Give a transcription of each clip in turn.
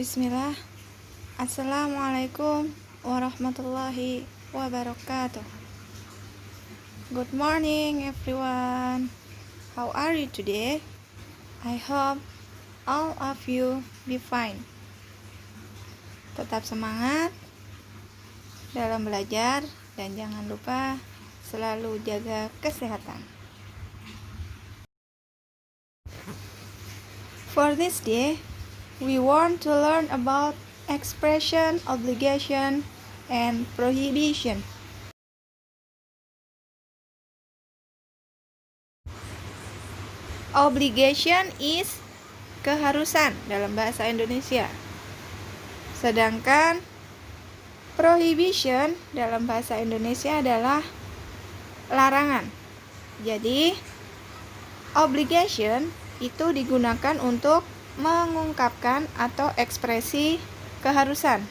Bismillah. Assalamualaikum warahmatullahi wabarakatuh. Good morning everyone. How are you today? I hope all of you be fine. Tetap semangat dalam belajar dan jangan lupa selalu jaga kesehatan. For this day, we want to learn about expression, obligation, and prohibition. Obligation is keharusan dalam bahasa Indonesia. Sedangkan prohibition dalam bahasa Indonesia adalah larangan. Jadi, obligation itu digunakan untuk mengungkapkan atau ekspresi keharusan.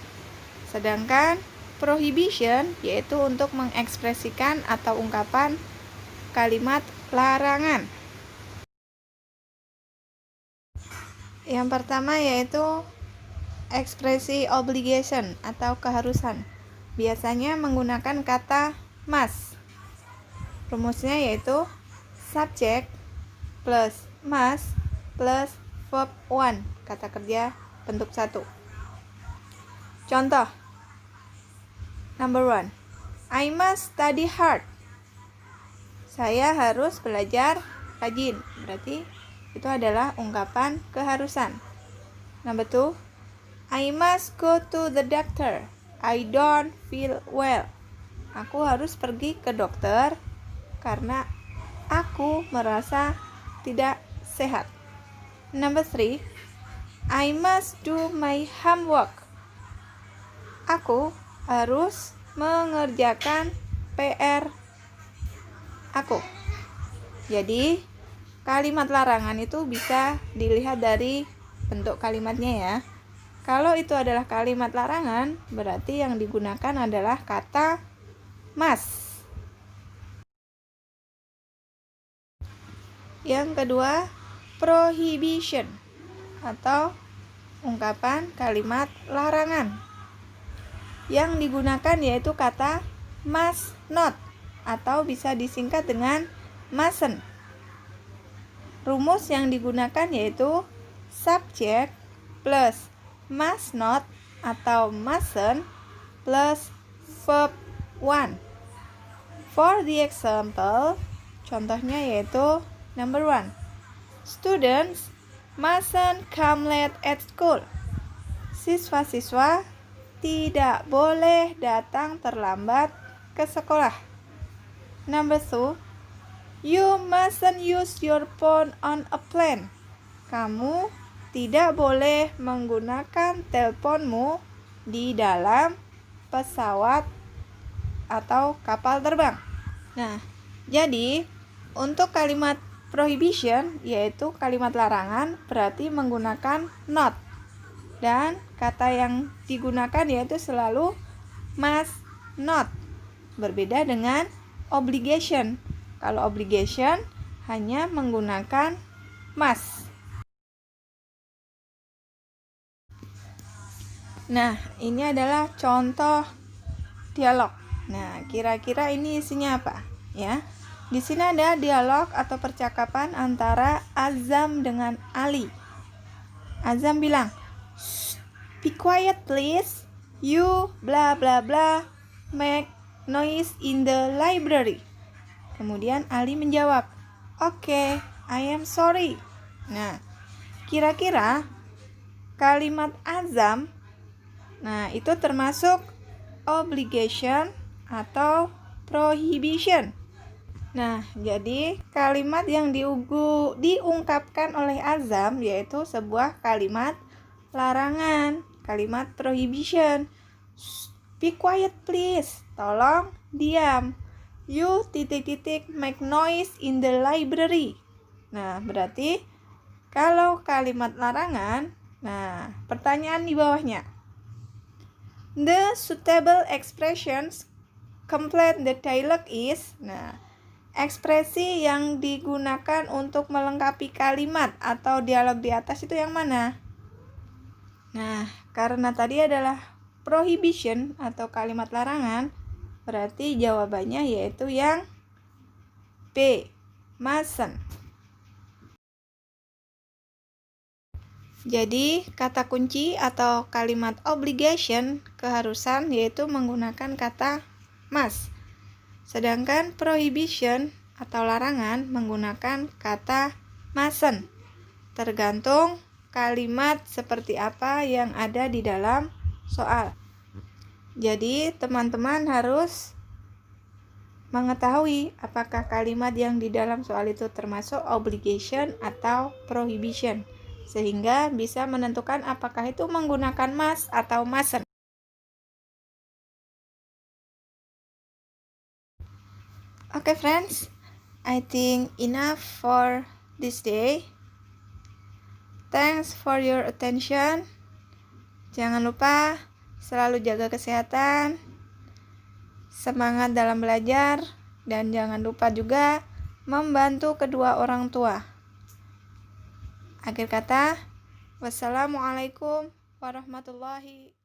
Sedangkan prohibition yaitu untuk mengekspresikan atau ungkapan kalimat larangan. Yang pertama yaitu ekspresi obligation atau keharusan. Biasanya menggunakan kata must. Rumusnya yaitu subject plus must plus verb 1, kata kerja bentuk 1. Contoh. Number 1. I must study hard. Saya harus belajar rajin. Berarti itu adalah ungkapan keharusan. Number 2. I must go to the doctor. I don't feel well. Aku harus pergi ke dokter karena aku merasa tidak sehat. Number 3. I must do my homework. Aku harus mengerjakan PR aku. Jadi, kalimat larangan itu bisa dilihat dari bentuk kalimatnya ya. Kalau itu adalah kalimat larangan, berarti yang digunakan adalah kata must. Yang kedua, prohibition atau ungkapan kalimat larangan. Yang digunakan yaitu kata must not atau bisa disingkat dengan mustn't. Rumus yang digunakan yaitu subject plus must not atau mustn't plus verb 1. For the example, contohnya yaitu number 1. Students mustn't come late at school. Siswa-siswa tidak boleh datang terlambat ke sekolah. Number 2. You mustn't use your phone on a plane. Kamu tidak boleh menggunakan teleponmu di dalam pesawat atau kapal terbang. Nah, jadi untuk kalimat prohibition yaitu kalimat larangan berarti menggunakan not. Dan kata yang digunakan yaitu selalu must not. Berbeda dengan obligation. Kalau obligation hanya menggunakan must. Nah, ini adalah contoh dialog. Nah, kira-kira ini isinya apa? Ya. Di sini ada dialog atau percakapan antara Azam dengan Ali. Azam bilang, "Be quiet please. You bla bla bla make noise in the library." Kemudian Ali menjawab, "Okay, I am sorry." Nah, kira-kira kalimat Azam, nah itu termasuk obligation atau prohibition. Nah, jadi kalimat yang diungkapkan oleh Azam yaitu sebuah kalimat larangan, kalimat prohibition. Be quiet please, tolong diam. You make noise in the library. Nah, berarti kalau kalimat larangan, nah pertanyaan di bawahnya. The suitable expressions complete the dialogue is, nah ekspresi yang digunakan untuk melengkapi kalimat atau dialog di atas itu yang mana? Nah, karena tadi adalah prohibition atau kalimat larangan, berarti jawabannya yaitu yang B, mustn't. Jadi, kata kunci atau kalimat obligation, keharusan, yaitu menggunakan kata must. Sedangkan prohibition atau larangan menggunakan kata mustn't. Tergantung kalimat seperti apa yang ada di dalam soal. Jadi, teman-teman harus mengetahui apakah kalimat yang di dalam soal itu termasuk obligation atau prohibition, sehingga bisa menentukan apakah itu menggunakan must atau mustn't. Okay friends, I think enough for this day. Thanks for your attention. Jangan lupa selalu jaga kesehatan, semangat dalam belajar, dan jangan lupa juga membantu kedua orang tua. Akhir kata, wassalamualaikum warahmatullahi